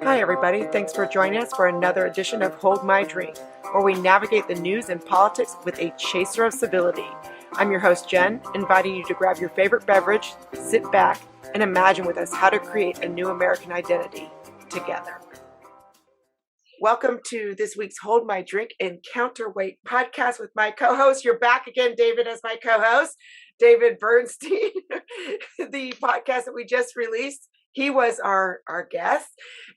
Hi, everybody. Thanks for joining us for another edition of Hold My Drink, where we navigate the news and politics with a chaser of civility. I'm your host, Jen, inviting you to grab your favorite beverage, sit back, and imagine with us how to create a new American identity together. Welcome to this week's Hold My Drink and Counterweight podcast with my co-host. You're back again, David, as my co-host, David Bernstein, the podcast that we just released. He was our guest.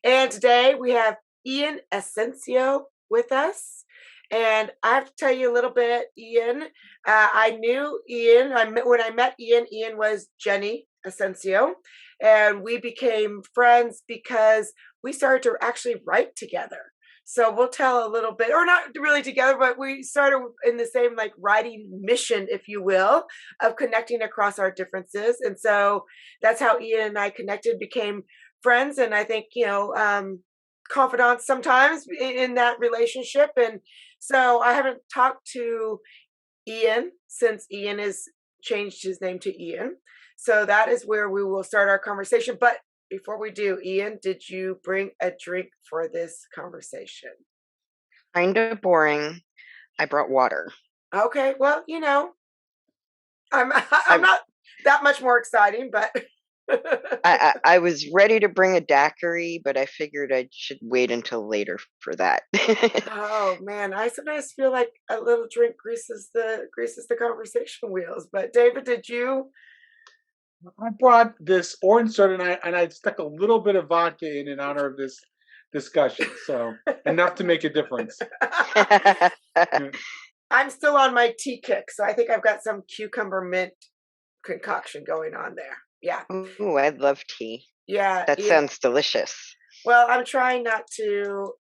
And today we have Ian Asencio with us. And I have to tell you a little bit, Ian. I knew Ian. When I met Ian, Ian was Jenny Asencio. And we became friends because we started to actually write together. So we'll tell a little bit, or not really together, but we started in the same writing mission, if you will, of connecting across our differences. And so that's how Ian and I connected, became friends, and I think, confidants sometimes in that relationship. And so I haven't talked to Ian since Ian has changed his name to Ian. So that is where we will start our conversation. But before we do, Ian, did you bring a drink for this conversation? Kind of boring. I brought water. Okay, well, I'm I'm I not that much more exciting, but I was ready to bring a daiquiri, but I figured I should wait until later for that. oh man, I sometimes feel like a little drink greases the conversation wheels. But David, did you? I brought this orange soda and I stuck a little bit of vodka in honor of this discussion. So enough to make a difference. Yeah. I'm still on my tea kick, so I think I've got some cucumber mint concoction going on there. Yeah. Ooh, I love tea. Yeah. That sounds delicious. Well, I'm trying not to.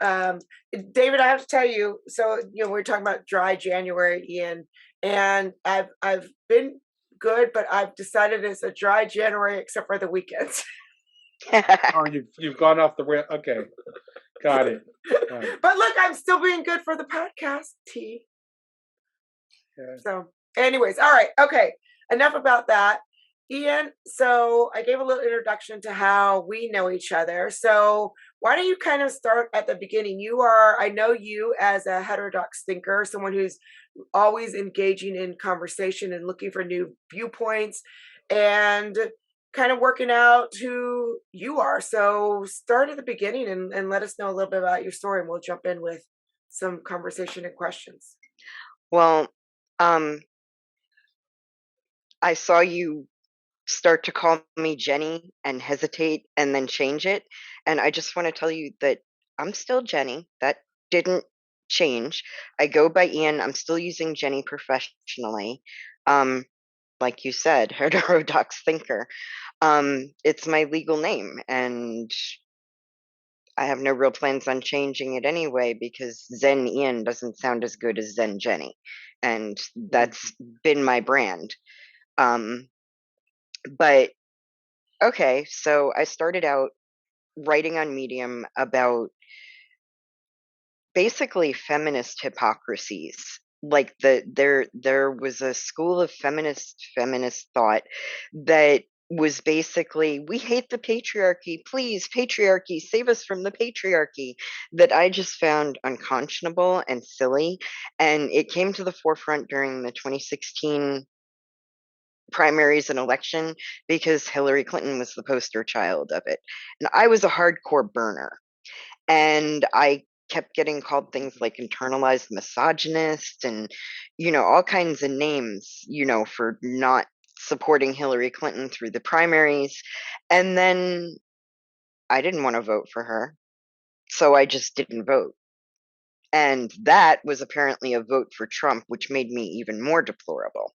David, I have to tell you. So we're talking about dry January, Ian, and I've been good, but I've decided it's a dry January except for the weekends. Oh, you've gone off the rail. Okay, got it. But look, I'm still being good for the podcast tea. Yeah. So, anyways, all right, okay. Enough about that. Ian, so I gave a little introduction to how we know each other. So why don't you kind of start at the beginning? I know you as a heterodox thinker, someone who's always engaging in conversation and looking for new viewpoints and kind of working out who you are. So start at the beginning and let us know a little bit about your story, and we'll jump in with some conversation and questions. Well, I saw you start to call me Jenny and hesitate and then change it. And I just want to tell you that I'm still Jenny. That didn't change. I go by Ian. I'm still using Jenny professionally. Um, like you said, heterodox thinker. It's my legal name, and I have no real plans on changing it anyway because Zen Ian doesn't sound as good as Zen Jenny, and that's been my brand. Um, but okay, so I started out writing on Medium about basically feminist hypocrisies. Like there was a school of feminist thought that was basically, we hate the patriarchy, please patriarchy, save us from the patriarchy, that I just found unconscionable and silly. And it came to the forefront during the 2016 primaries and election because Hillary Clinton was the poster child of it. And I was a hardcore burner. And I kept getting called things like internalized misogynist and, all kinds of names, for not supporting Hillary Clinton through the primaries. And then I didn't want to vote for her. So I just didn't vote. And that was apparently a vote for Trump, which made me even more deplorable.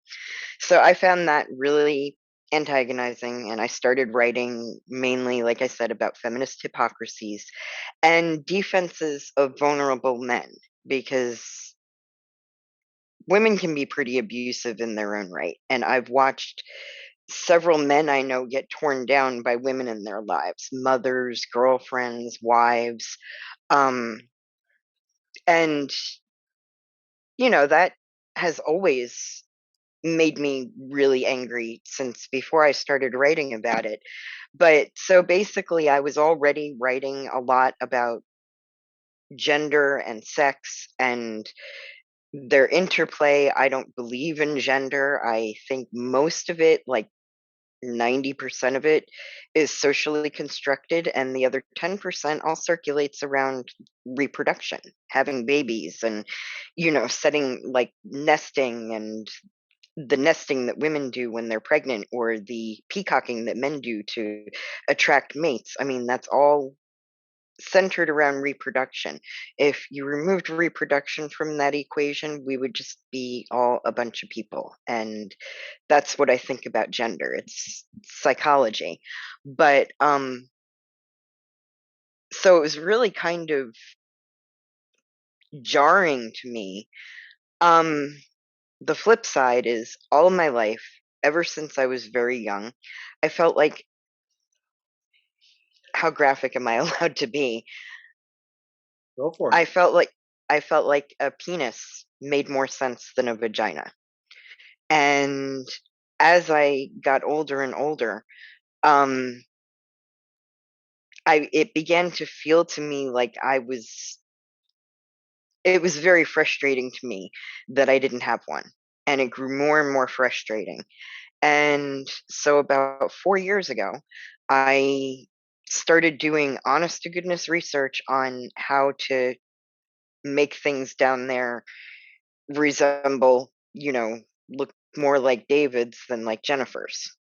So I found that really antagonizing, and I started writing mainly, like I said, about feminist hypocrisies and defenses of vulnerable men, because women can be pretty abusive in their own right. And I've watched several men I know get torn down by women in their lives, mothers, girlfriends, wives. Um, and, that has always made me really angry since before I started writing about it. But so basically, I was already writing a lot about gender and sex and their interplay. I don't believe in gender. I think most of it, like 90% of it, is socially constructed, and the other 10% all circulates around reproduction, having babies, and, setting like nesting and the nesting that women do when they're pregnant, or the peacocking that men do to attract mates. I mean, that's all centered around reproduction. If you removed reproduction from that equation, we would just be all a bunch of people. And that's what I think about gender. It's psychology. But so it was really kind of jarring to me. Um the flip side is all of my life, ever since I was very young, I felt like, how graphic am I allowed to be? Go for it. I felt like a penis made more sense than a vagina. And as I got older and older, um, it began to feel to me like it was very frustrating to me that I didn't have one. And it grew more and more frustrating. And so about 4 years ago, I started doing honest to goodness research on how to make things down there resemble, look more like David's than like Jennifer's.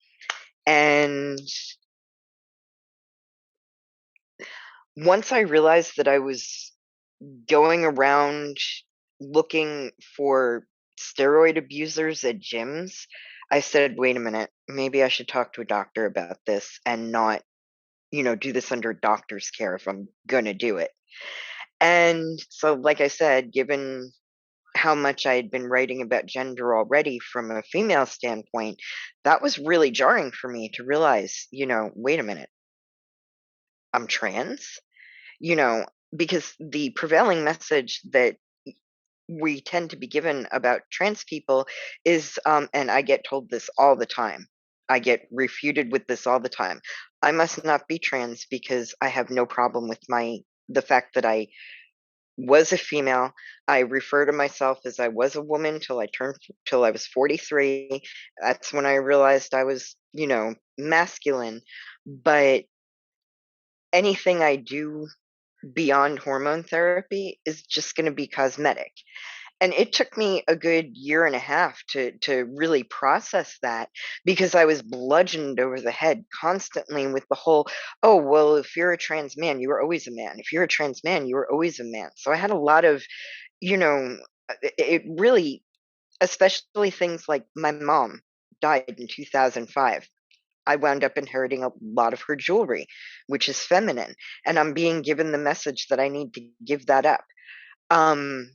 And once I realized that I was going around looking for steroid abusers at gyms, I said, wait a minute, maybe I should talk to a doctor about this and not, do this under doctor's care if I'm going to do it. And so, like I said, given how much I had been writing about gender already from a female standpoint, that was really jarring for me to realize, wait a minute, I'm trans? You know, because the prevailing message that we tend to be given about trans people is, and I get told this all the time. I get refuted with this all the time. I must not be trans because I have no problem with the fact that I was a female. I refer to myself as I was a woman till I was 43. That's when I realized I was, masculine. But anything I do beyond hormone therapy is just going to be cosmetic. And it took me a good year and a half to really process that, because I was bludgeoned over the head constantly with the whole, oh, well, if you're a trans man, you were always a man. If you're a trans man, you were always a man. So I had a lot of, you know, it really, especially things like my mom died in 2005. I wound up inheriting a lot of her jewelry, which is feminine, and I'm being given the message that I need to give that up. Um,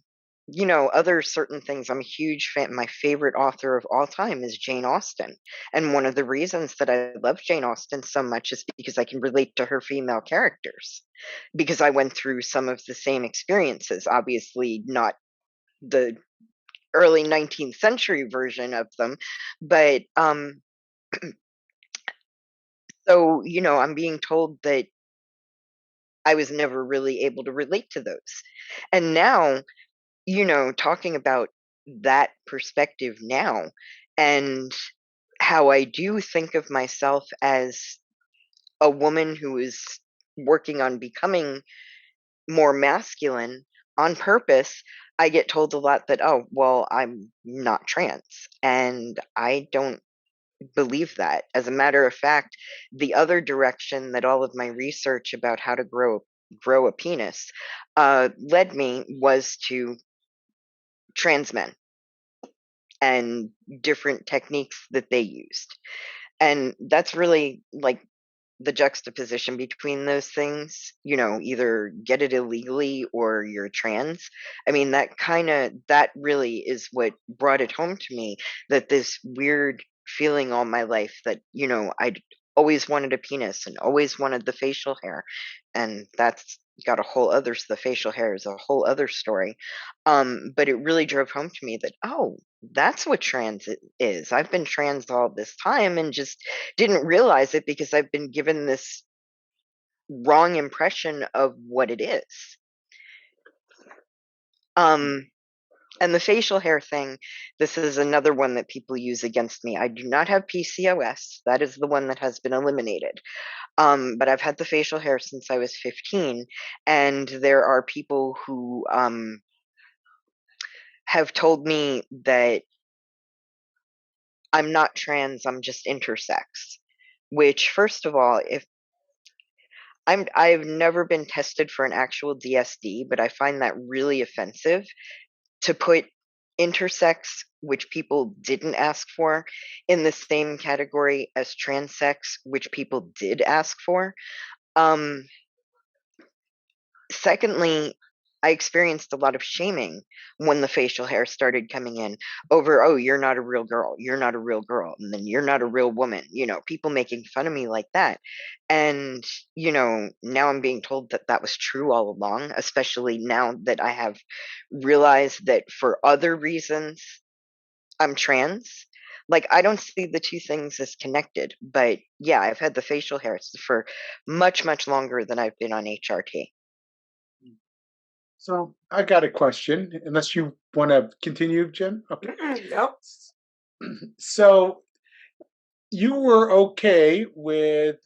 other certain things. I'm a huge fan. My favorite author of all time is Jane Austen. And one of the reasons that I love Jane Austen so much is because I can relate to her female characters, because I went through some of the same experiences. Obviously, not the early 19th century version of them, but so, I'm being told that I was never really able to relate to those. And now, talking about that perspective now, and how I do think of myself as a woman who is working on becoming more masculine on purpose, I get told a lot that, oh, well, I'm not trans. And I don't believe that. As a matter of fact, the other direction that all of my research about how to grow a penis led me was to trans men and different techniques that they used. And that's really like the juxtaposition between those things, either get it illegally or you're trans. I mean, that really is what brought it home to me, that this weird feeling all my life that, always wanted a penis and always wanted the facial hair, and that's got a whole other the facial hair is a whole other story. But it really drove home to me that, oh, that's what trans is. I've been trans all this time and just didn't realize it because I've been given this wrong impression of what it is. And the facial hair thing, this is another one that people use against me. I do not have PCOS. That is the one that has been eliminated. But I've had the facial hair since I was 15, and there are people who have told me that I'm not trans, I'm just intersex. Which, first of all, if I've never been tested for an actual DSD, but I find that really offensive to put intersex, which people didn't ask for, in the same category as transsex, which people did ask for. Secondly, I experienced a lot of shaming when the facial hair started coming in over, oh, you're not a real girl, you're not a real girl, and then you're not a real woman, people making fun of me like that. And, now I'm being told that that was true all along, especially now that I have realized that for other reasons I'm trans. Like, I don't see the two things as connected, but yeah, I've had the facial hair for much, much longer than I've been on HRT. So I got a question, unless you want to continue, Jen. Okay. Nope. So you were okay with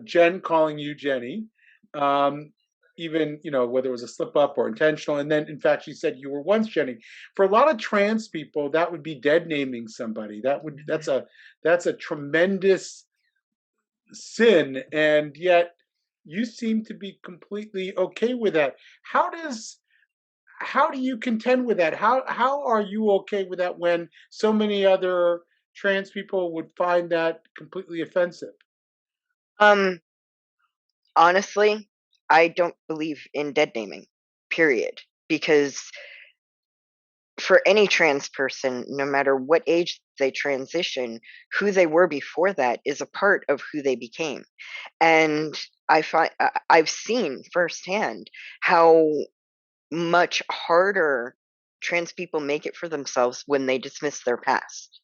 Jen calling you Jenny, um, even whether it was a slip up or intentional. And then, in fact, she said you were once Jenny. For a lot of trans people, that would be dead naming somebody. That's a tremendous sin, and yet you seem to be completely okay with that. How do you contend with that? How are you okay with that when so many other trans people would find that completely offensive? Um, Honestly, I don't believe in dead naming, period. Because for any trans person, no matter what age they transition, who they were before that is a part of who they became. And I've seen firsthand how much harder trans people make it for themselves when they dismiss their past.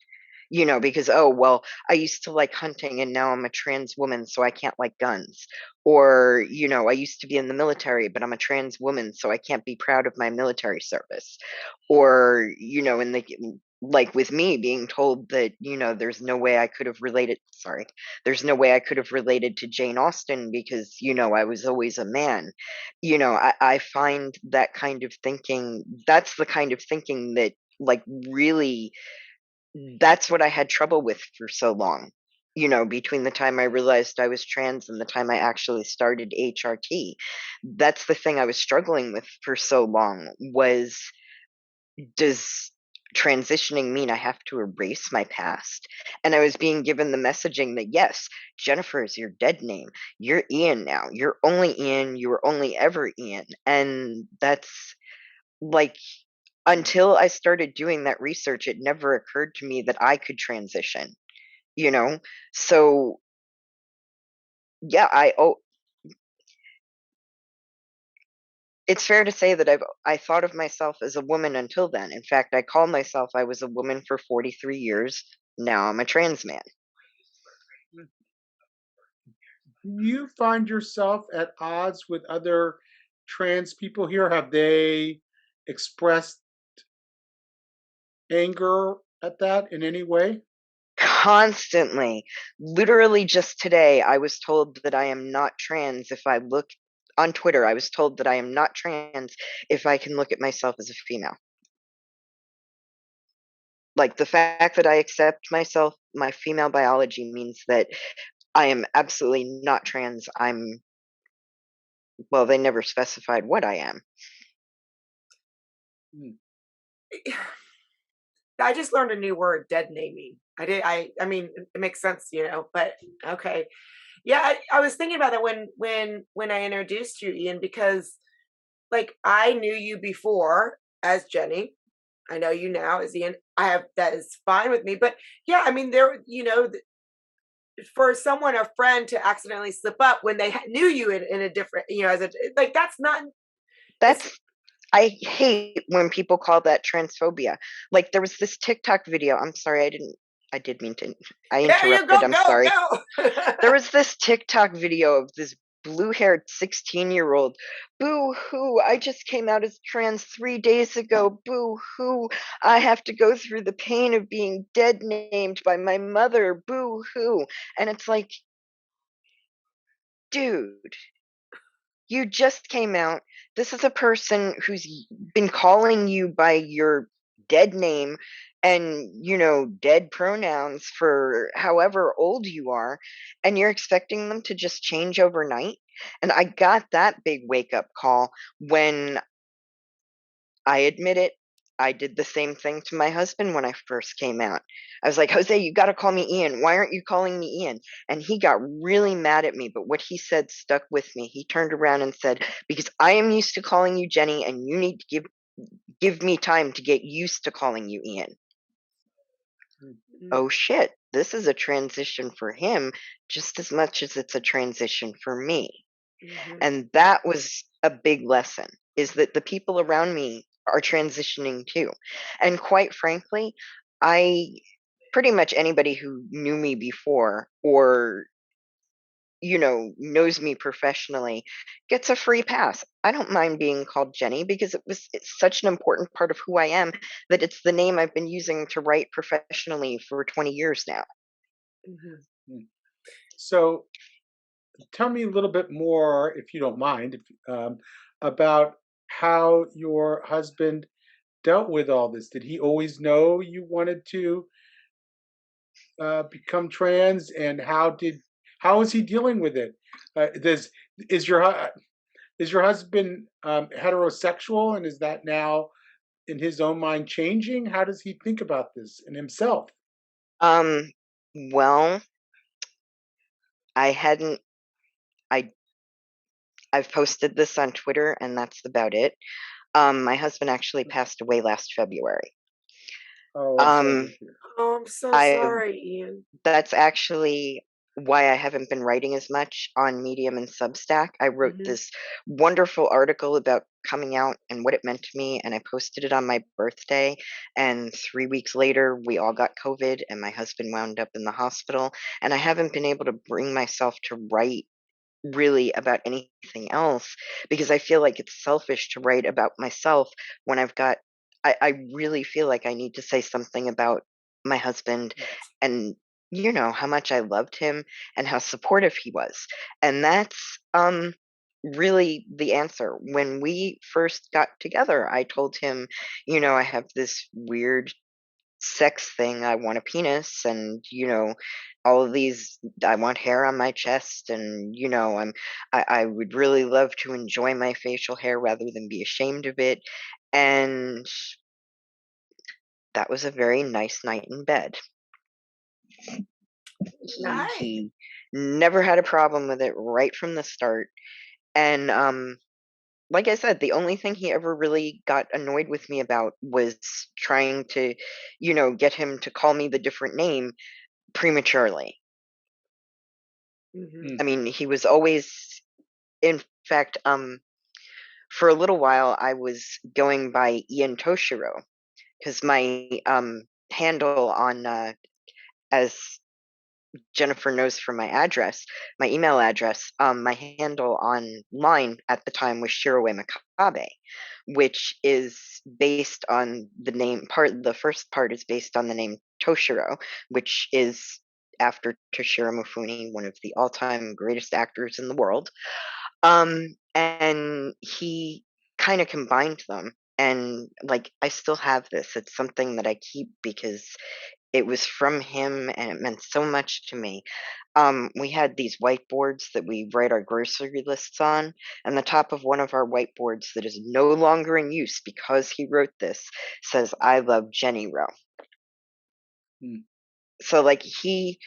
Because, oh, well, I used to like hunting and now I'm a trans woman, so I can't like guns. Or, I used to be in the military, but I'm a trans woman, so I can't be proud of my military service. Or, in the like with me being told that, there's no way I could have related, sorry, there's no way I could have related to Jane Austen because, I was always a man. I find that kind of thinking, that's the kind of thinking that, like, really, that's what I had trouble with for so long. Between the time I realized I was trans and the time I actually started HRT, that's the thing I was struggling with for so long was, does transitioning mean I have to erase my past? And I was being given the messaging that, yes, Jennifer is your dead name. You're Ian now. You're only Ian. You were only ever Ian. And that's like, until I started doing that research, it never occurred to me that I could transition, you know? So, yeah, it's fair to say that I thought of myself as a woman until then. In fact, I called myself I was a woman for 43 years. Now I'm a trans man. Do you find yourself at odds with other trans people here? Have they expressed anger at that in any way? Constantly. Literally just today, I was told that I am not trans if I look on Twitter. I was told that I am not trans if I can look at myself as a female. Like, the fact that I accept myself, my female biology, means that I am absolutely not trans. Well, they never specified what I am. Hmm. I just learned a new word, dead naming. I did. I mean, it makes sense, but okay. Yeah, I was thinking about that when I introduced you, Ian, because like I knew you before as Jenny. I know you now as Ian. That is fine with me. But yeah, I mean, for someone, a friend, to accidentally slip up when they knew you in a different, as a, like, that's not, it's, That's I hate when people call that transphobia. Like there was this TikTok video. I'm sorry, I did mean to I there you go, interrupted. I'm go, sorry. go. There was this TikTok video of this blue-haired 16-year-old. Boo hoo, I just came out as trans 3 days ago. Boo hoo, I have to go through the pain of being dead named by my mother. Boo hoo. And it's like, dude, you just came out. This is a person who's been calling you by your dead name and, dead pronouns for however old you are, and you're expecting them to just change overnight. And I got that big wake up call when I admit it. I did the same thing to my husband when I first came out. I was like, Jose, you got to call me Ian. Why aren't you calling me Ian? And he got really mad at me. But what he said stuck with me. He turned around and said, because I am used to calling you Jenny, and you need to give me time to get used to calling you Ian. Oh shit, this is a transition for him just as much as it's a transition for me. And that was a big lesson, is that the people around me are transitioning too. And quite frankly, I pretty much anybody who knew me before or knows me professionally gets a free pass. I don't mind being called Jenny because it's such an important part of who I am that it's the name I've been using to write professionally for 20 years now. Mm. So tell me a little bit more, if you don't mind, about how your husband dealt with all this. Did he always know you wanted to become trans, and how is he dealing with it? Does is your is your husband heterosexual, and is that now in his own mind changing? How does he think about this in himself? Um, well, I hadn't I I've posted this on Twitter and that's about it. My husband actually passed away last February. Oh, I'm sorry to Um, hear. Oh, I'm so I sorry, Ian. That's actually why I haven't been writing as much on Medium and Substack. I wrote this wonderful article about coming out and what it meant to me, and I posted it on my birthday. And 3 weeks later, we all got COVID, and my husband wound up in the hospital. And I haven't been able to bring myself to write really about anything else because I feel like it's selfish to write about myself when I really feel like I need to say something about my husband and how much I loved him and how supportive he was. And that's really the answer. When we first got together, I told him, I have this weird sex thing. I want a penis, and all of these. I want hair on my chest, and I would really love to enjoy my facial hair rather than be ashamed of it. And that was a very nice night in bed. Nice. He never had a problem with it right from the start. And like I said, the only thing he ever really got annoyed with me about was trying to, get him to call me the different name prematurely. I Mm. mean, he was always, in fact, for a little while, I was going by Ian Toshiro because my handle on, as Jennifer knows from my address, my email address, my handle online at the time was Shiroe Makabe, which is based on the name part. The first part is based on the name Toshiro, which is after Toshiro Mifune, one of the all-time greatest actors in the world. And he kind of combined them. And like, I still have this. It's something that I keep because it was from him and it meant so much to me. We had these whiteboards that we write our grocery lists on, and the top of one of our whiteboards that is no longer in use because he wrote this says, "I love Jenny Rowe." Mm. So, like, he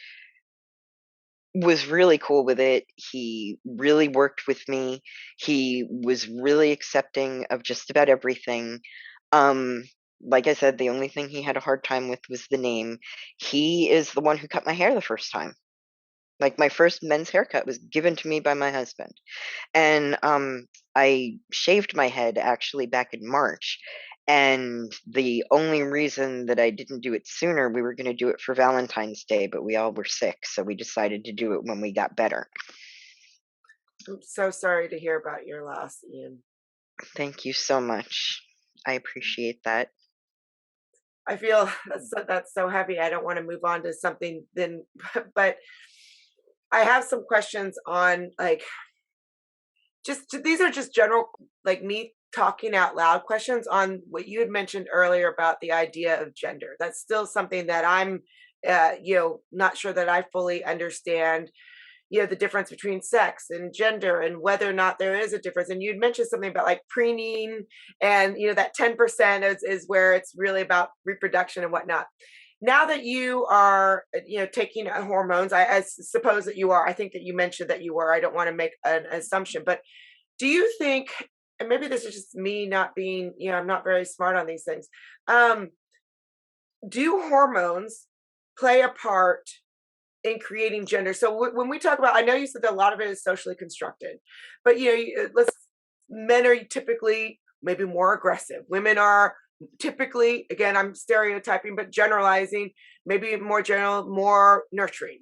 was really cool with it. He really worked with me. He was really accepting of just about everything. Um, like I said, the only thing he had a hard time with was the name. He is the one who cut my hair the first time. Like my first men's haircut was given to me by my husband. And I shaved my head actually back in March. And the only reason that I didn't do it sooner, we were going to do it for Valentine's Day, but we all were sick. So we decided to do it when we got better. I'm so sorry to hear about your loss, Ian. Thank you so much. I appreciate that. I feel that's so heavy. I don't want to move on to something then, but I have some questions on like just these are just general like me talking out loud questions on what you had mentioned earlier about the idea of gender. That's still something that I'm not sure that I fully understand, the difference between sex and gender and whether or not there is a difference. And you'd mentioned something about like preening and that 10% is where it's really about reproduction and whatnot. Now that you are taking hormones, I suppose that you are. I think that you mentioned that you were. I don't want to make an assumption, but do you think, and maybe this is just me not being, I'm not very smart on these things, um do hormones play a part in creating gender? So when we talk about, I know you said that a lot of it is socially constructed, but let's, men are typically maybe more aggressive. Women are typically, again, I'm stereotyping, but generalizing, maybe more general, more nurturing.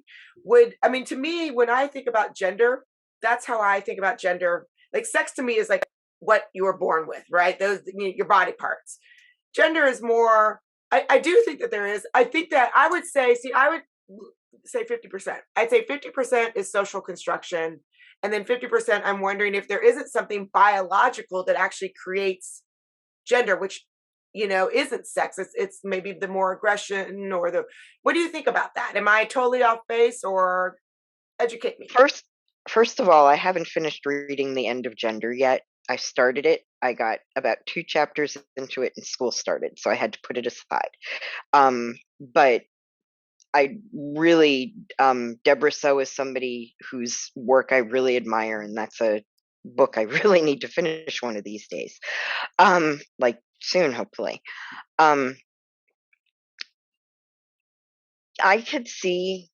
I mean, to me, when I think about gender, that's how I think about gender. Like sex to me is like what you were born with, right? Those, your body parts. Gender is more, I do think that there is. I think that I would say, see, I would say 50%. I'd say 50% is social construction. And then 50%, I'm wondering if there isn't something biological that actually creates gender, which, isn't sex. It's maybe the more aggression or what do you think about that? Am I totally off base, or educate me? First of all, I haven't finished reading The End of Gender yet. I started it. I got about 2 chapters into it and school started, so I had to put it aside. But I really, Deborah So is somebody whose work I really admire, and that's a book I really need to finish one of these days. Like soon, hopefully. Um, I could see,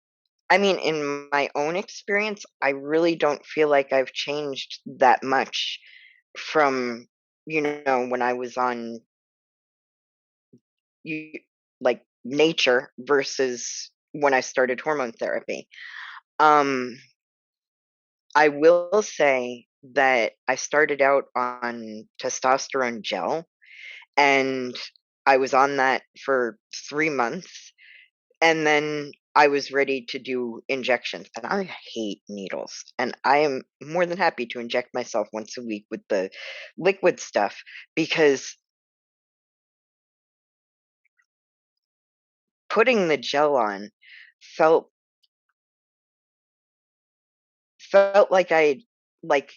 I mean, in my own experience, I really don't feel like I've changed that much from, when I was on you like nature versus when I started hormone therapy. Um, I will say that I started out on testosterone gel, and I was on that for 3 months, and then I was ready to do injections. And I hate needles, and I am more than happy to inject myself once a week with the liquid stuff, because putting the gel on felt felt like I like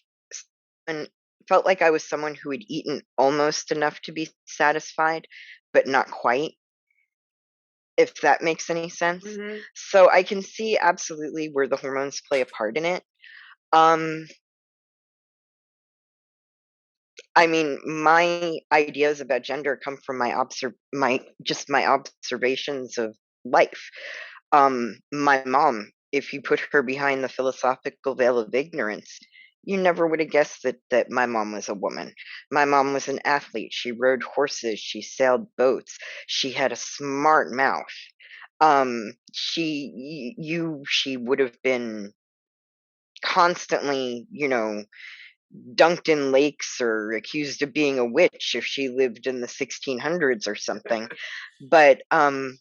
and felt like I was someone who had eaten almost enough to be satisfied, but not quite, if that makes any sense. Hmm. So I can see absolutely where the hormones play a part in it. Um, I mean, my ideas about gender come from my observations of life. My mom, if you put her behind the philosophical veil of ignorance, you never would have guessed that my mom was a woman. My mom was an athlete. She rode horses. She sailed boats. She had a smart mouth. She would have been constantly, dunked in lakes or accused of being a witch if she lived in the 1600s or something. But I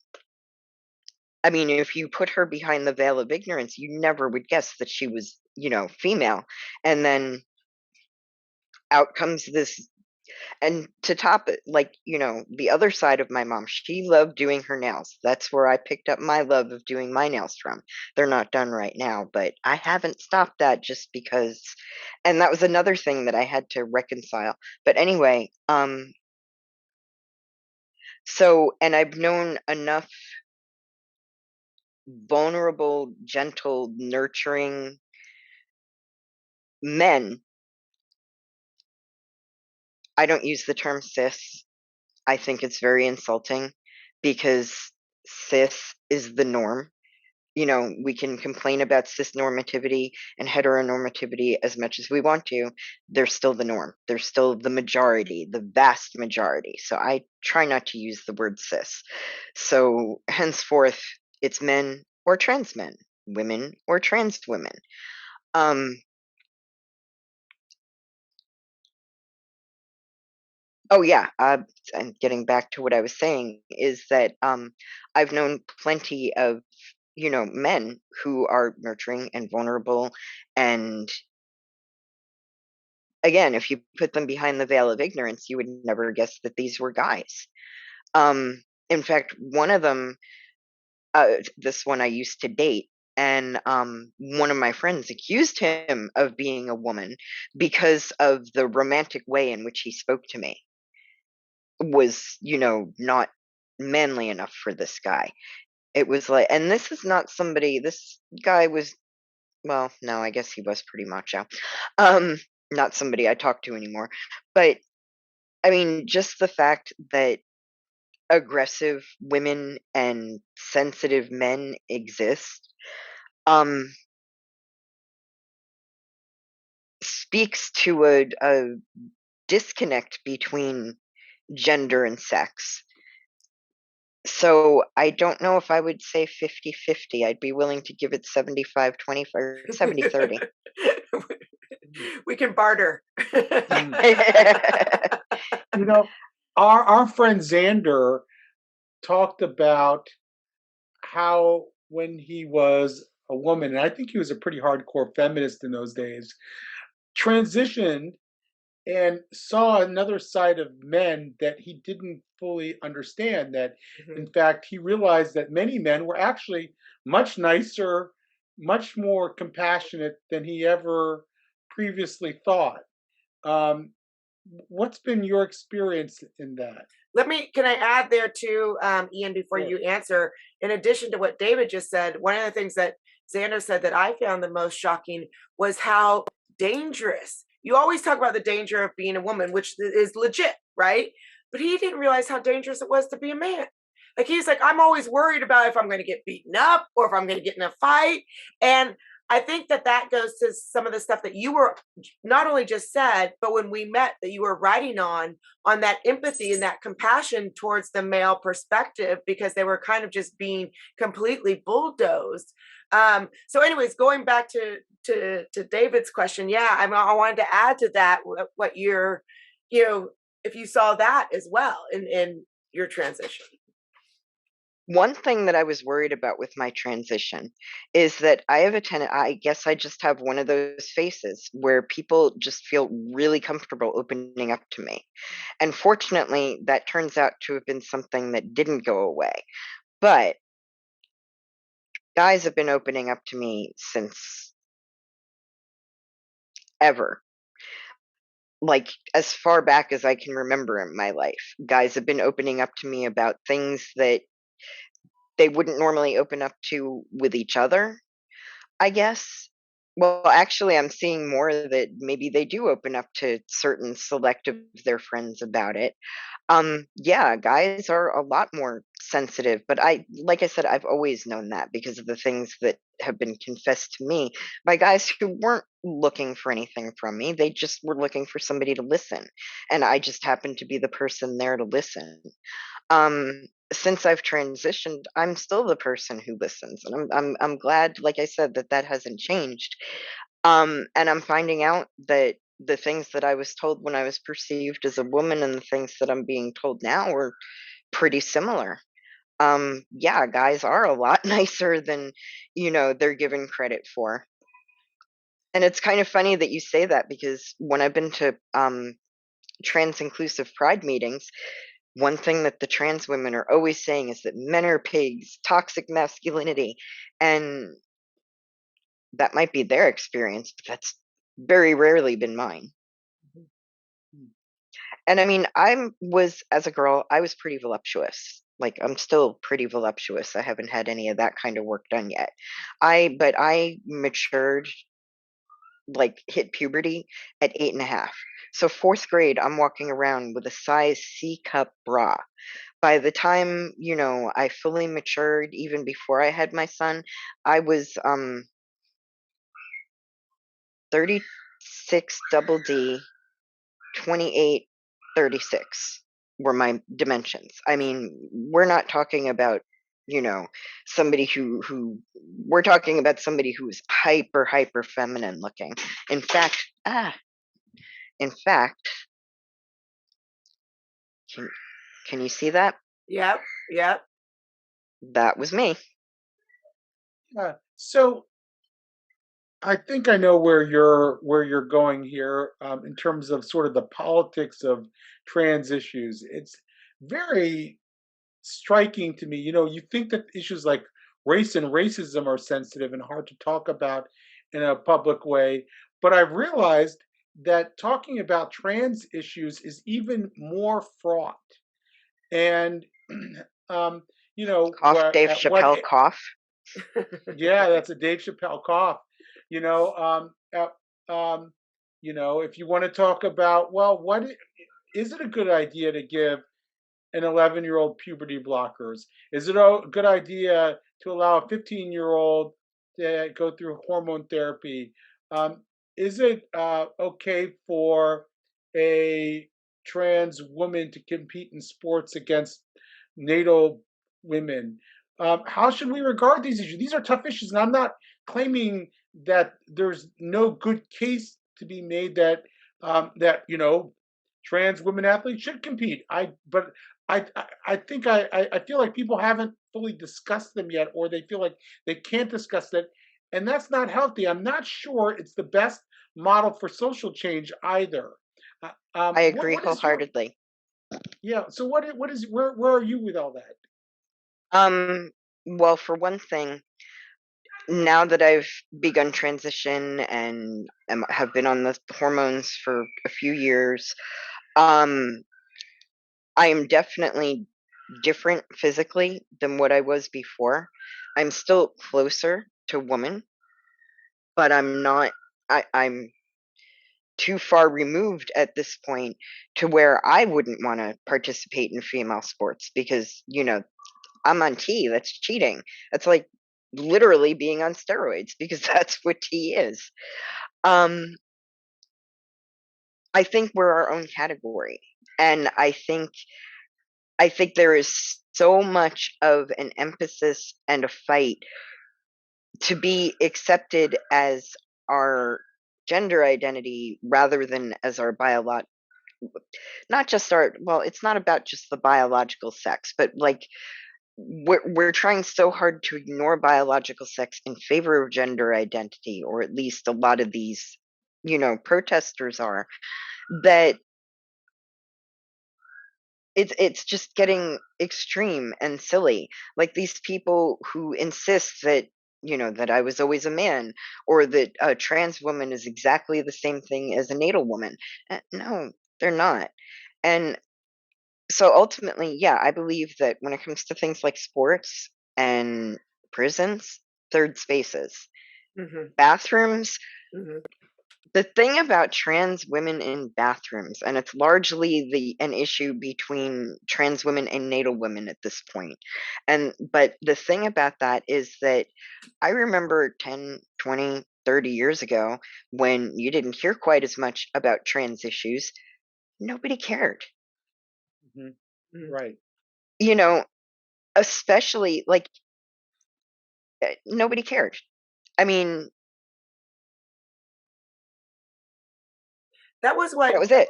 mean, if you put her behind the veil of ignorance, you never would guess that she was, female. And then out comes this, and to top it, like, the other side of my mom, she loved doing her nails. That's where I picked up my love of doing my nails from. They're not done right now, but I haven't stopped that just because, and that was another thing that I had to reconcile. But anyway, so, and I've known enough vulnerable, gentle, nurturing men. I don't use the term cis. I think it's very insulting because cis is the norm. we can complain about cisnormativity and heteronormativity as much as we want to. They're still the norm. They're still the majority, the vast majority. So I try not to use the word cis. So henceforth, it's men or trans men, women or trans women. Oh yeah, and getting back to what I was saying is that I've known plenty of men who are nurturing and vulnerable, and again, if you put them behind the veil of ignorance, you would never guess that these were guys. In fact, one of them, this one I used to date, and one of my friends accused him of being a woman because of the romantic way in which he spoke to me was, not manly enough for this guy. It was like, and this is not somebody, this guy was, well, no, I guess he was pretty macho. Not somebody I talk to anymore. But I mean, just the fact that aggressive women and sensitive men exist, um, speaks to a disconnect between gender and sex. So I don't know if I would say 50-50. I'd be willing to give it 75-20 or 70-30. We can barter. You know, our friend Xander talked about how when he was a woman, and I think he was a pretty hardcore feminist in those days, transitioned and saw another side of men that he didn't fully understand. That, in fact, he realized that many men were actually much nicer, much more compassionate than he ever previously thought. Um, what's been your experience in that? Can I add there too, Ian, before Sure. you answer? In addition to what David just said, one of the things that Xander said that I found the most shocking was how dangerous. You always talk about the danger of being a woman, which is legit, right? But he didn't realize how dangerous it was to be a man. Like he's like, I'm always worried about if I'm going to get beaten up or if I'm going to get in a fight. And I think that goes to some of the stuff that you were not only just said, but when we met, that you were writing on that empathy and that compassion towards the male perspective, because they were kind of just being completely bulldozed. So anyways, going back to David's question, yeah, I wanted to add to that what you're, if you saw that as well in your transition. One thing that I was worried about with my transition is that I have I guess I just have one of those faces where people just feel really comfortable opening up to me. And fortunately, that turns out to have been something that didn't go away. But guys have been opening up to me since ever. Like as far back as I can remember in my life, guys have been opening up to me about things that they wouldn't normally open up to with each other, I guess. Well, actually, I'm seeing more that maybe they do open up to certain select of their friends about it. Yeah, guys are a lot more sensitive, but like I said, I've always known that because of the things that have been confessed to me by guys who weren't looking for anything from me. They just were looking for somebody to listen, and I just happened to be the person there to listen. Since I've transitioned, I'm still the person who listens, and I'm glad, like I said, that hasn't changed. And I'm finding out that the things that I was told when I was perceived as a woman and the things that I'm being told now are pretty similar. Yeah, guys are a lot nicer than they're given credit for. And it's kind of funny that you say that because when I've been to trans inclusive pride meetings, one thing that the trans women are always saying is that men are pigs, toxic masculinity, and that might be their experience, but that's very rarely been mine. And I mean, as a girl, I was pretty voluptuous. Like, I'm still pretty voluptuous. I haven't had any of that kind of work done yet. But I matured, like, hit puberty at 8.5. So, fourth grade, I'm walking around with a size C cup bra, by the time, I fully matured, even before I had my son, I was 36 double D, 28, 36 were my dimensions. I mean, we're not talking about, somebody who we're talking about somebody who's hyper feminine looking. In fact, in fact, can can you see that? Yep, yep. That was me. Yeah. So I think I know where you're going here, in terms of sort of the politics of trans issues. It's very striking to me. You think that issues like race and racism are sensitive and hard to talk about in a public way, but I've realized that talking about trans issues is even more fraught. And um, Cough, Dave at what Chappelle cough. yeah, that's a Dave Chappelle cough. You know, if you want to talk about, well, is it a good idea to give an 11-year-old puberty blockers? Is it a good idea to allow a 15-year-old to go through hormone therapy? Is it okay for a trans woman to compete in sports against natal women? How should we regard these issues? These are tough issues, and I'm not claiming that there's no good case to be made that trans women athletes should compete. I think I feel like people haven't fully discussed them yet, or they feel like they can't discuss it, and that's not healthy. I'm not sure it's the best model for social change either. I agree What is your wholeheartedly. yeah? So what is where are you with all that? Well, for one thing, now that I've begun transition and have been on the hormones for a few years, um, I am definitely different physically than what I was before. I'm still closer to woman, but I'm not. I'm too far removed at this point to where I wouldn't want to participate in female sports because, I'm on T. That's cheating. That's like literally being on steroids because that's what T is. Um, I think we're our own category, and I think there is so much of an emphasis and a fight to be accepted as our gender identity rather than as our biological, not just our, well, it's not about just the biological sex, but like we're trying so hard to ignore biological sex in favor of gender identity, or at least a lot of these protesters are, that it's just getting extreme and silly. Like these people who insist that that I was always a man, or that a trans woman is exactly the same thing as a natal woman. No, they're not. And so ultimately, yeah, I believe that when it comes to things like sports and prisons, third spaces, Hmm. bathrooms, Hmm. the thing about trans women in bathrooms, and it's largely an issue between trans women and natal women at this point. But the thing about that is that I remember 10, 20, 30 years ago when you didn't hear quite as much about trans issues, nobody cared. Mhm. Hmm. Right. You know, especially like nobody cared. I mean, That was what. that was it.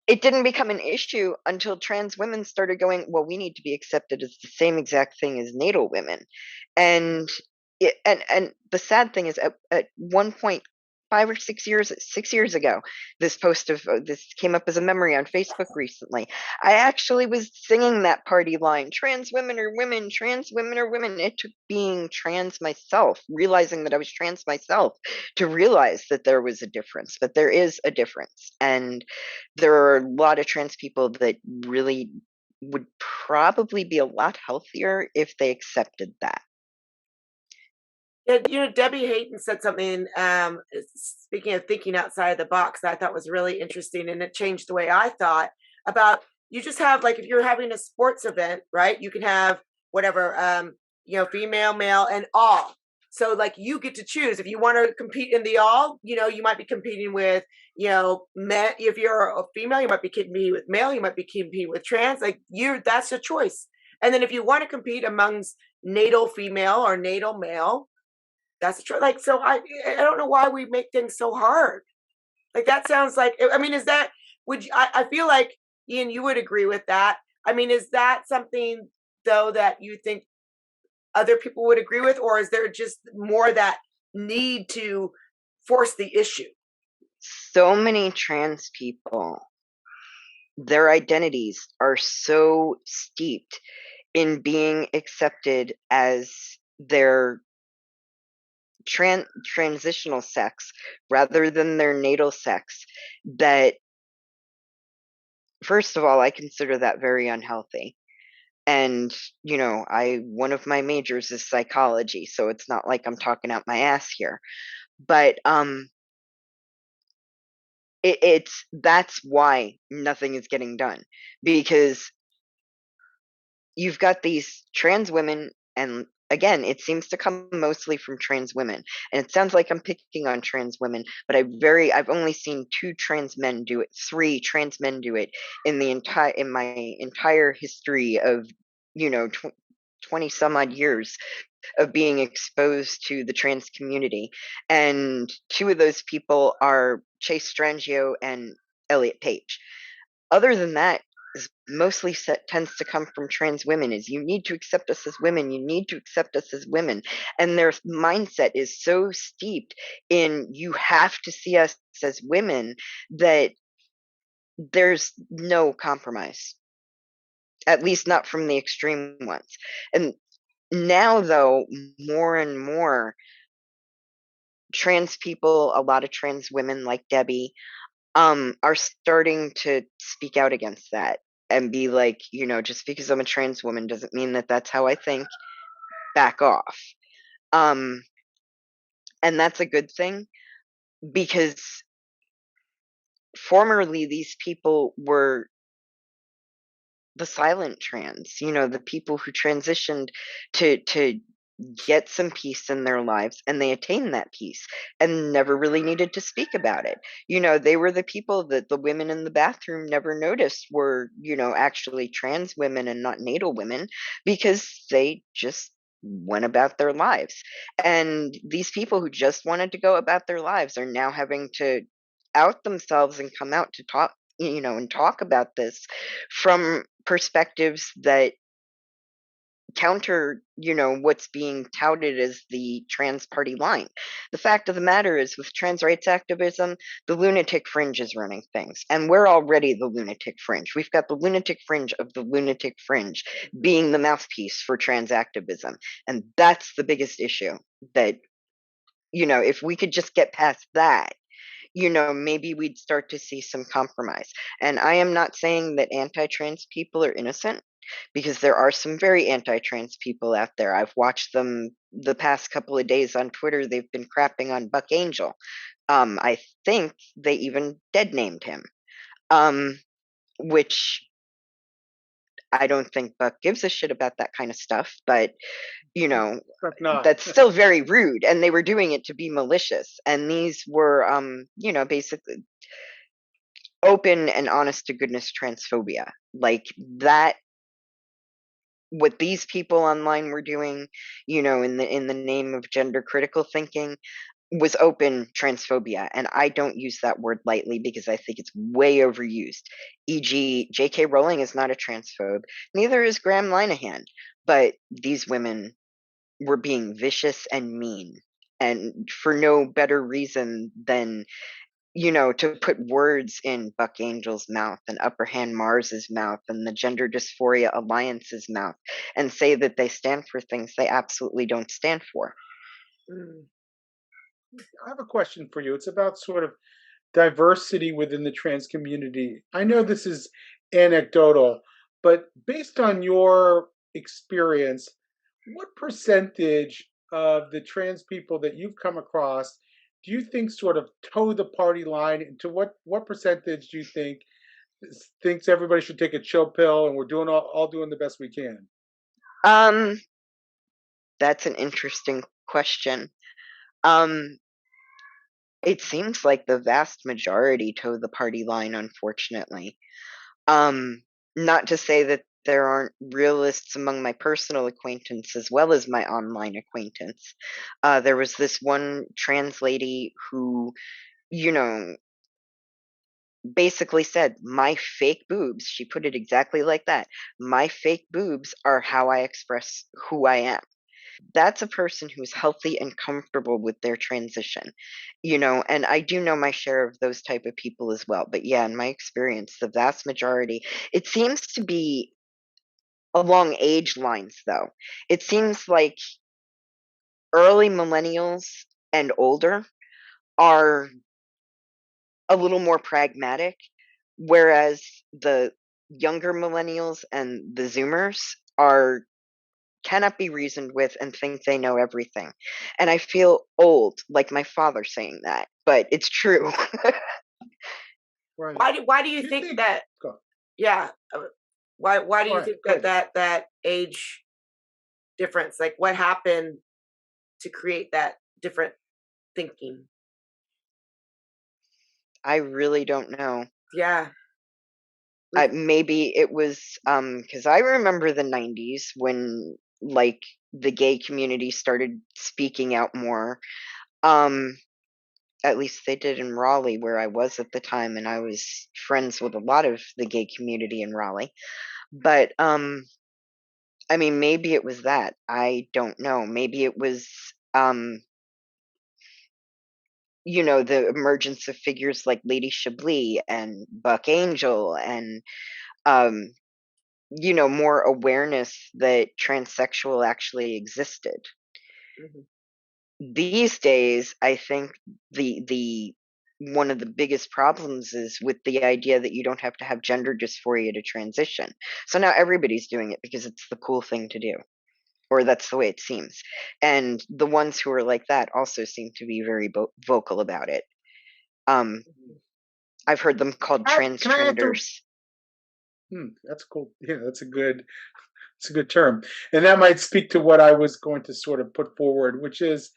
It didn't become an issue until trans women started going, well, we need to be accepted as the same exact thing as natal women. And and the sad thing is at one point 6 years ago, this came up as a memory on Facebook recently. I actually was singing that party line, trans women are women, trans women are women. It took being trans myself, realizing that I was trans myself, to realize that there was a difference, but there is a difference. And there are a lot of trans people that really would probably be a lot healthier if they accepted that. Yeah, Debbie Hayton said something. Speaking of thinking outside the box, that I thought was really interesting, and it changed the way I thought about. you just have, like, if you're having a sports event, right? You can have whatever, female, male, and all. So like you get to choose if you want to compete in the all. You might be competing with men. If you're a female, you might be competing with male. You might be competing with trans. Like that's a choice. And then if you want to compete amongst natal female or natal male, that's a choice. Like so, I don't know why we make things so hard. Like that sounds like, I mean, is that, would you, I feel like, Ian, you would agree with that. I mean, is that something though that you think other people would agree with, or is there just more that need to force the issue? So many trans people, their identities are so steeped in being accepted as their transitional sex rather than their natal sex that, first of all, I consider that very unhealthy. And one of my majors is psychology, so it's not like I'm talking out my ass here. But it's that's why nothing is getting done, because you've got these trans women, and again, it seems to come mostly from trans women. And it sounds like I'm picking on trans women, but I've only seen 2 trans men do it, 3 trans men do it in my entire history of 20 some odd years of being exposed to the trans community. And 2 of those people are Chase Strangio and Elliot Page. Other than that, is mostly tends to come from trans women. Is you need to accept us as women, you need to accept us as women. And their mindset is so steeped in you have to see us as women that there's no compromise, at least not from the extreme ones. And now, though, more and more trans people, a lot of trans women like Debbie, are starting to speak out against that and be like, just because I'm a trans woman doesn't mean that that's how I think. Back off. And that's a good thing, because formerly these people were the silent trans, the people who transitioned to get some peace in their lives, and they attained that peace and never really needed to speak about it. They were the people that the women in the bathroom never noticed were, actually trans women and not natal women, because they just went about their lives. And these people who just wanted to go about their lives are now having to out themselves and come out to talk, and talk about this from perspectives that counter, what's being touted as the trans party line. The fact of the matter is, with trans rights activism, the lunatic fringe is running things, and we're already the lunatic fringe. We've got the lunatic fringe of the lunatic fringe being the mouthpiece for trans activism, and that's the biggest issue. That if we could just get past that, maybe we'd start to see some compromise. And I am not saying that anti-trans people are innocent, because there are some very anti-trans people out there. I've watched them the past couple of days on Twitter. They've been crapping on Buck Angel. I think they even dead named him, which I don't think Buck gives a shit about that kind of stuff, but that's still very rude, and they were doing it to be malicious. And these were basically open and honest to goodness transphobia. Like that, what these people online were doing, in the name of gender critical thinking, was open transphobia. And I don't use that word lightly, because I think it's way overused. E.g., J.K. Rowling is not a transphobe, neither is Graham Linehan. But these women were being vicious and mean, and for no better reason than to put words in Buck Angel's mouth and Upper Hand Mars's mouth and the Gender Dysphoria Alliance's mouth, and say that they stand for things they absolutely don't stand for. I have a question for you. It's about sort of diversity within the trans community. I know this is anecdotal, but based on your experience, what percentage of the trans people that you've come across do you think sort of toe the party line? And to what percentage do you think thinks everybody should take a chill pill, and we're doing all doing the best we can? Um, that's an interesting question. Um, it seems like the vast majority toe the party line, unfortunately. Um, Not to say that there aren't realists among my personal acquaintance as well as my online acquaintance. There was this one trans lady who, you know, basically said, "My fake boobs," she put it exactly like that, "my fake boobs are how I express who I am." That's a person who's healthy and comfortable with their transition, and I do know my share of those type of people as well. But yeah, in my experience, the vast majority, it seems to be along age lines though. It seems like early millennials and older are a little more pragmatic, whereas the younger millennials and the zoomers are cannot be reasoned with and think they know everything. And I feel old, like my father saying that, but it's true. Right. Why do you Do you think think? that? Go. Yeah. Why do All you right. think that Good. that age difference? Like, what happened to create that different thinking? I really don't know. Yeah. We. Maybe it was because I remember the 90s when like the gay community started speaking out more. Um, at least they did in Raleigh, where I was at the time, and I was friends with a lot of the gay community in Raleigh. But I mean, maybe it was that. I don't know. Maybe it was the emergence of figures like Lady Chablis and Buck Angel and um, more awareness that transsexual actually existed. Mhm. These days, I think the one of the biggest problems is with the idea that you don't have to have gender dysphoria to transition. So now everybody's doing it because it's the cool thing to do, or that's the way it seems. And the ones who are like that also seem to be very vocal about it. Um, I've heard them called Can I answer? transtrenders. That's cool. Yeah, that's a good. It's a good term, and that might speak to what I was going to sort of put forward, which is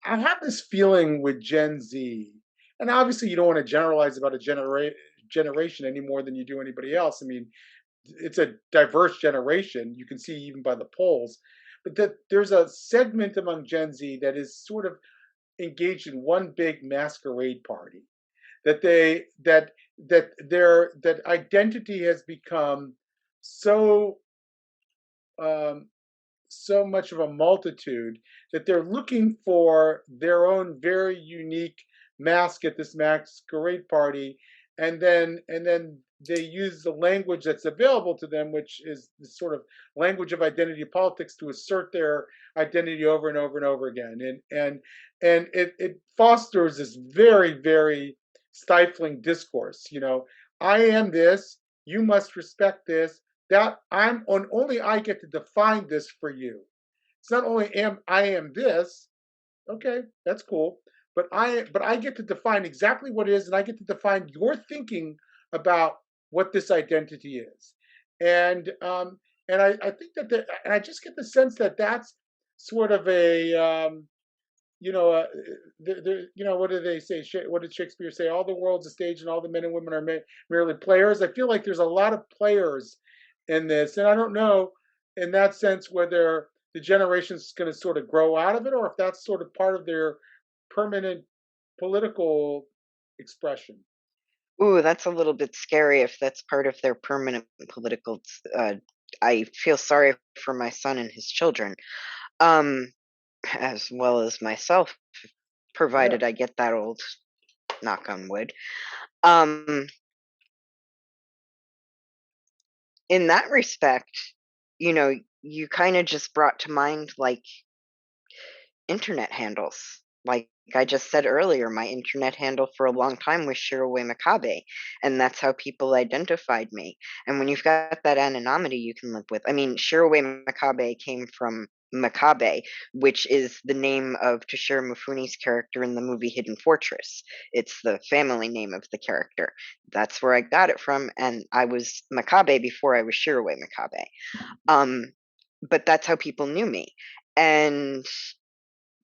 I have this feeling with Gen Z, and obviously you don't want to generalize about a generation any more than you do anybody else. I mean, it's a diverse generation. You can see even by the polls, but that there's a segment among Gen Z that is sort of engaged in one big masquerade party. That they that identity has become so um, so much of a multitude that they're looking for their own very unique mask at this masquerade party, and then they use the language that's available to them, which is the sort of language of identity politics, to assert their identity over and over and over again, and it fosters this very very stifling discourse. I am this, you must respect this, that I'm on, only I get to define this for you. It's not only am I am this, okay, that's cool, but I get to define exactly what it is, and I get to define your thinking about what this identity is. And I think and I just get the sense that that's sort of a you know, what do they say? What did Shakespeare say? All the world's a stage, and all the men and women are merely players. I feel like there's a lot of players in this, and I don't know, in that sense, whether the generation's going to sort of grow out of it, or if that's sort of part of their permanent political expression. Ooh, that's a little bit scary if that's part of their permanent political. Uh, I feel sorry for my son and his children, um, as well as myself, Yeah. provided I get that old. Knock on wood. Um, in that respect, you kind of just brought to mind like internet handles. Like I just said earlier, my internet handle for a long time was Shiroway Makabe, and that's how people identified me. And when you've got that anonymity you can live with, I mean, Shiroway Makabe came from Makabe, which is the name of Toshiro Mifune's character in the movie Hidden Fortress. It's the family name of the character. That's where I got it from, and I was Makabe before I was Shiroi Makabe. But that's how people knew me. And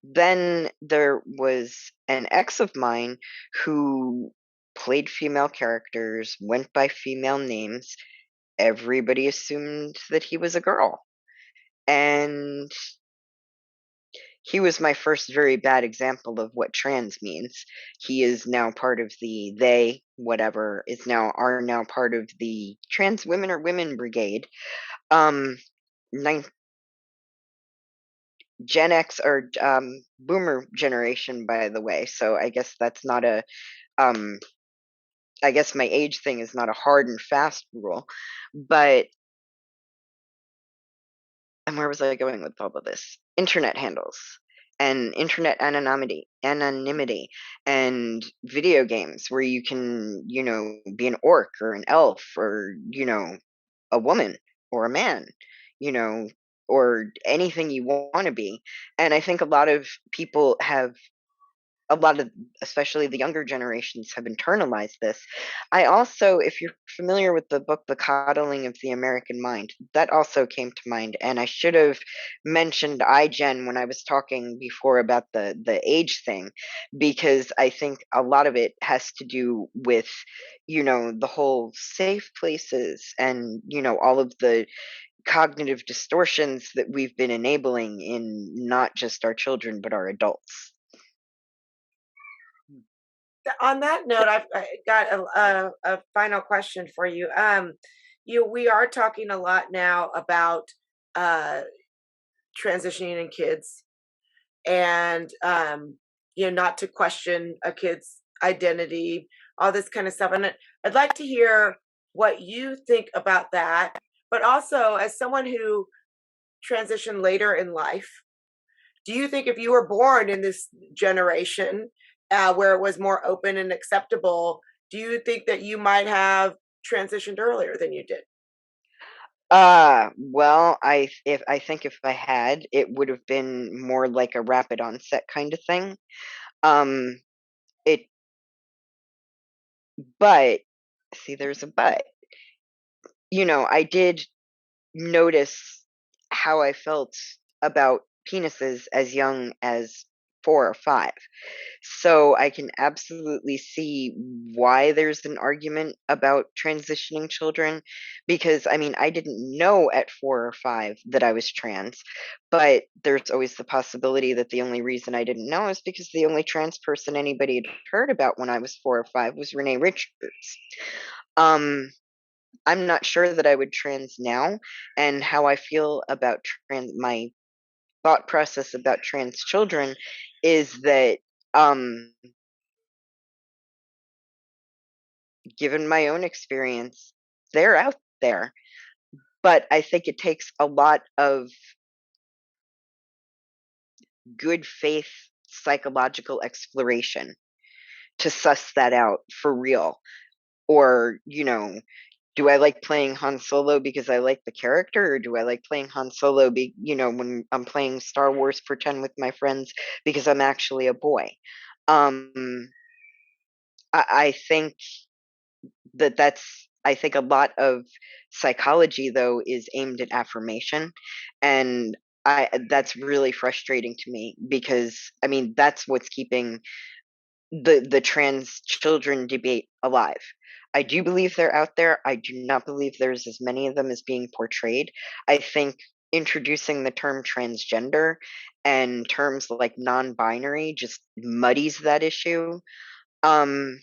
then there was an ex of mine who played female characters, went by female names. Everybody assumed that he was a girl. And he was my first very bad example of what trans means. He is now part of the they whatever is now are now part of the trans women or women brigade. Nine, Gen X or Boomer generation, by the way. So I guess that's not a um. I guess my age thing is not a hard and fast rule, but and where was I going with all of this? Internet handles and internet anonymity, and video games where you can, be an orc or an elf or, a woman or a man, you know, or anything you want to be. And I think a lot of people have a lot of, especially the younger generations, have internalized this. I also, if you're familiar with the book The Coddling of the American Mind, that also came to mind, and I should have mentioned iGen when I was talking before about the age thing, because I think a lot of it has to do with, the whole safe places and, all of the cognitive distortions that we've been enabling in not just our children but our adults. On that note, I got a final question for you. We are talking a lot now about uh, transitioning in kids, and not to question a kid's identity, all this kind of stuff. And I'd like to hear what you think about that. But also, as someone who transitioned later in life, do you think if you were born in this generation where it was more open and acceptable, do you think that you might have transitioned earlier than you did? Well, I think if I had, it would have been more like a rapid onset kind of thing. Um, it, but see, there's a but. I did notice how I felt about penises as young as 4 or 5. So I can absolutely see why there's an argument about transitioning children, because I mean, I didn't know at 4 or 5 that I was trans, but there's always the possibility that the only reason I didn't know is because the only trans person anybody had heard about when I was 4 or 5 was Renee Richards. Um, I'm not sure that I would trans now, and how I feel about my thought process about trans children is that um given my own experience, they're out there. But I think it takes a lot of good faith psychological exploration to suss that out for real. Or, do I like playing Han Solo because I like the character, or do I like playing Han Solo when I'm playing Star Wars Pretend with my friends because I'm actually a boy? Um I think I think a lot of psychology though is aimed at affirmation, and I that's really frustrating to me, because I mean that's what's keeping the trans children debate alive. I do believe they're out there. I do not believe there's as many of them as being portrayed. I think introducing the term transgender and terms like non-binary just muddies that issue. Um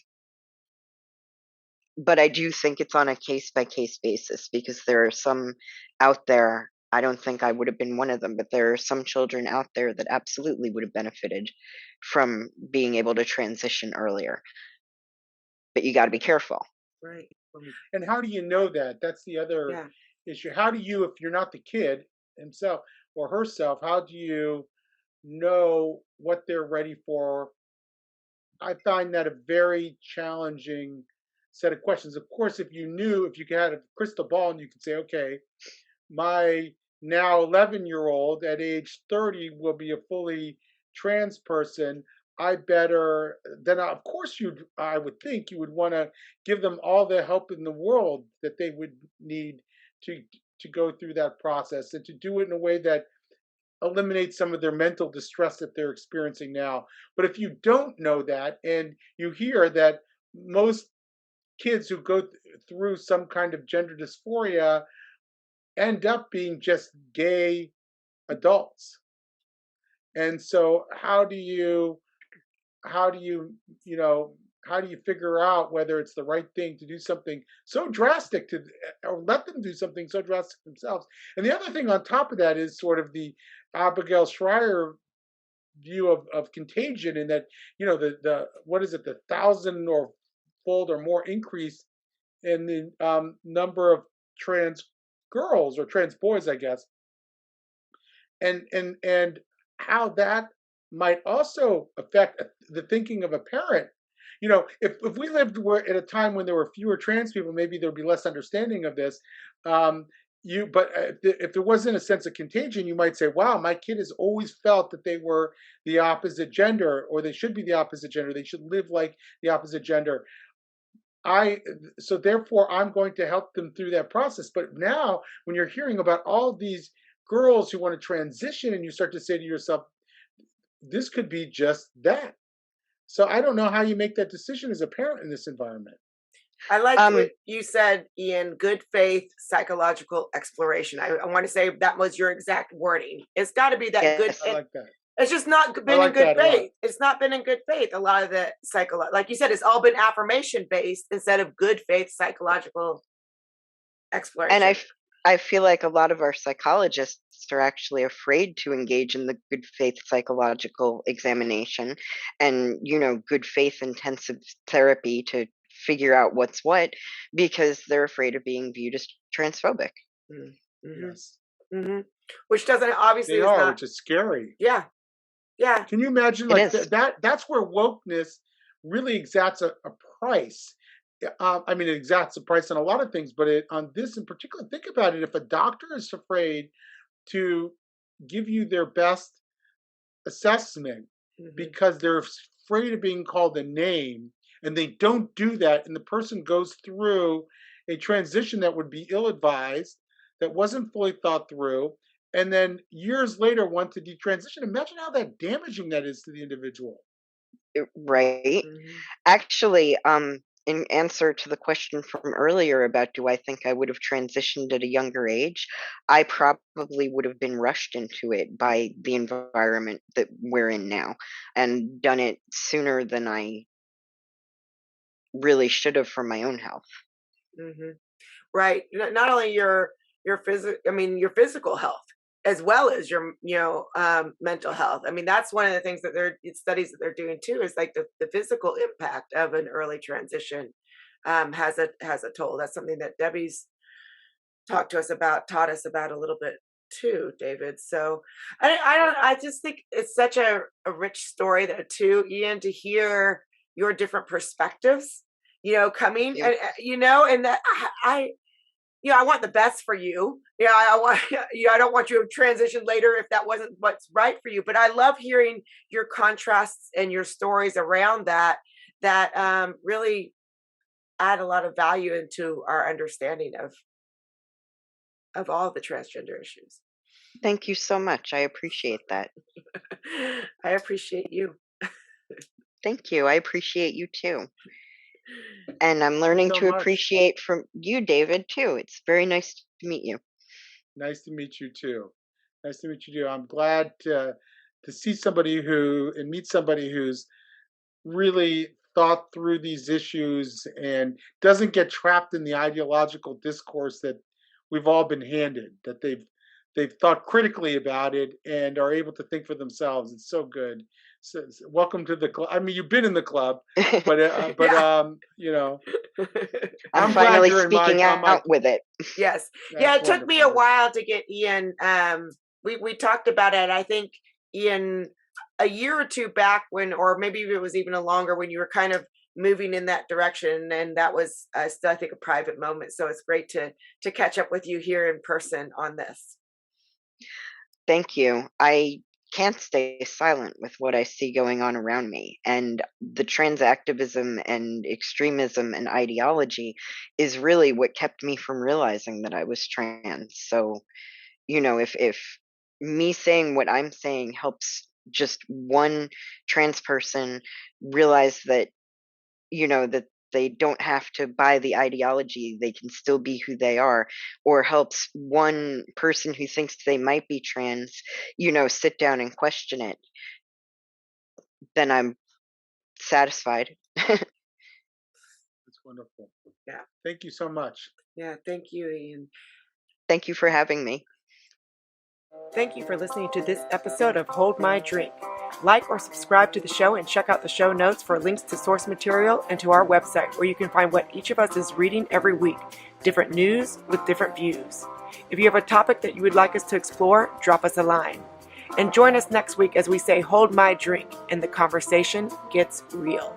but I do think it's on a case by case basis, because there are some out there. I don't think I would have been one of them, but there are some children out there that absolutely would have benefited from being able to transition earlier. But you got to be careful. Right. And how do you know that? That's the other Yeah. issue. How do you, if you're not the kid himself or herself, how do you know what they're ready for? I find that a very challenging set of questions. Of course, if you had a crystal ball and you could say, okay, my now 11-year-old at age 30 will be a fully trans person, I better then of course I would think you would want to give them all the help in the world that they would need to go through that process, and to do it in a way that eliminates some of their mental distress that they're experiencing now. But if you don't know that, and you hear that most kids who go through some kind of gender dysphoria end up being just gay adults. And so how do you you know how do you figure out whether it's the right thing to do something so drastic to, or let them do something so drastic themselves? And the other thing on top of that is sort of the Abigail Schreier view of contagion, in that the what is it, the thousand or fold or more increase in the number of trans girls, or trans boys, I guess, and how that might also affect the thinking of a parent. If we lived at a time when there were fewer trans people, maybe there'd be less understanding of this. Um, but if there wasn't a sense of contagion, you might say, "Wow, my kid has always felt that they were the opposite gender, or they should be the opposite gender. They should live like the opposite gender. I So therefore I'm going to help them through that process." But now, when you're hearing about all these girls who want to transition, and you start to say to yourself, this could be just that. So I don't know how you make that decision as a parent in this environment. I liked what you said, Ian. Good faith psychological exploration. I want to say that was your exact wording. It's got to be that good. Yes. I like that. It's just not been in good faith. It's not been in good faith. A lot of the like you said, it's all been affirmation based instead of good faith psychological exploration. And I feel like a lot of our psychologists are actually afraid to engage in the good faith psychological examination and, good faith intensive therapy to figure out what's what, because they're afraid of being viewed as transphobic. Mm-hmm. Yes. Mm-hmm. Which doesn't obviously which is scary. Yeah. Yeah. Can you imagine, like that's where wokeness really exacts a price. I mean, it exacts a price on a lot of things, but on this in particular, think about it. If a doctor is afraid to give you their best assessment because they're afraid of being called a name, and they don't do that, and the person goes through a transition that would be ill-advised, that wasn't fully thought through, and then years later want to detransition, imagine how that damaging that is to the individual. Right. Actually, in answer to the question from earlier about do I think I would have transitioned at a younger age, I probably would have been rushed into it by the environment that we're in now, and done it sooner than I really should have for my own health. Right. Not only your physical health, as well as your mental health. I mean, that's one of the things that studies that they're doing too, is like the physical impact of an early transition has a toll. That's something that Debbie's taught us about a little bit too, David. So I just think it's such a rich story though too, Ian, to hear your different perspectives, coming, and and that I want the best for you. I want, I don't want you to transition later if that wasn't what's right for you. But I love hearing your contrasts and your stories around that really add a lot of value into our understanding of all the transgender issues. Thank you so much. I appreciate that. I appreciate you. Thank you. I appreciate you too. And I'm learning to appreciate from you, David, too. It's very nice to meet you. Nice to meet you too. Nice to meet you too. I'm glad to see somebody and meet somebody who's really thought through these issues and doesn't get trapped in the ideological discourse that we've all been handed, that they've thought critically about it and are able to think for themselves. It's so good. So, welcome to the club. I mean, you've been in the club, but I'm finally speaking out with it. Yes. Yeah, it took me a while to get Ian. We talked about it, I think, Ian, a year or two back or maybe it was even longer, when you were kind of moving in that direction, and that was still, I think, a private moment. So it's great to catch up with you here in person on this. Thank you. I can't stay silent with what I see going on around me. And the trans activism and extremism and ideology is really what kept me from realizing that I was trans. So, if me saying what I'm saying helps just one trans person realize that, that they don't have to buy the ideology, they can still be who they are, or helps one person who thinks they might be trans, sit down and question it, then I'm satisfied. That's wonderful. Yeah. Thank you so much. Yeah, thank you, Ian. Thank you for having me. Thank you for listening to this episode of Hold My Drink. Like or subscribe to the show and check out the show notes for links to source material and to our website where you can find what each of us is reading every week, different news with different views. If you have a topic that you would like us to explore, drop us a line. And join us next week as we say Hold My Drink and the conversation gets real.